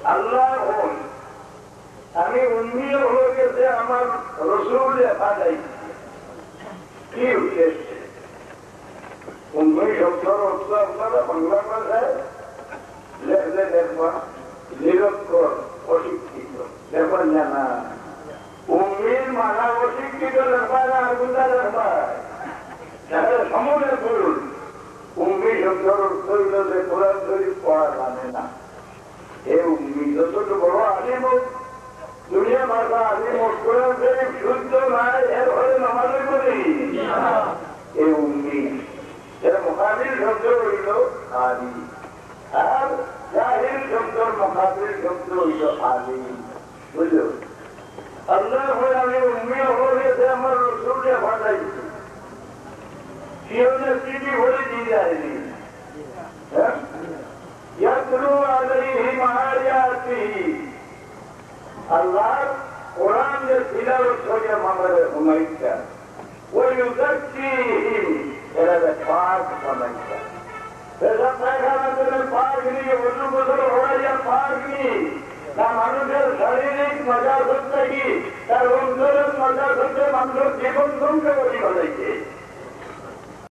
আল্লাহ হন আমি উম্মিও হয়ে গেছে আমার রসুল লেখা যাই কি উদ্দেশ্য উম্মি শব্দর অর্থ আপনারা বাংলা ভাষায় লেখলে দেখবা নিরক্ষর অশিক্ষিত দেখবেন জানা উম্মির মানা অশিক্ষিত লেখবায় না আগুদা লেখবায় তাহলে সময়ের বলুন উম্মি শব্দর অর্থ হইল যে কোরআন শরীফ পড়া জানে না এ উম্মি যত বড় আলিম দুনিয়া ভাষা আলিম কোরআন শরীফ শুদ্ধ নাই এর হলে নামাজে করি এ উম্মি এর মোকাবিল শব্দ হইল আলি আর জাহিল শব্দর মোকাবিল শব্দ হইল আলি বুঝলো আল্লাহ আমি উম্মি হয়েছে আমার রসুলকে পাঠাইছি কিভাবে চিঠি ভরে দিয়ে যায়নি ইয়াতলু আলাইহিম আয়াতিহি আল্লাহ কোরআন যে তিলাওয়াত করে আমাদের হুমাইতা ওই ইউযাক্কিহিম এরা পাক বানাইতা এরা পায়খানা করে পাক নিয়ে ওযু গোসল হওয়া পাক নিয়ে না মানুষের শারীরিক নজাসত থেকে তার অন্তরের নজাসতে মানুষের জীবন ধ্বংস করে ফেলেছে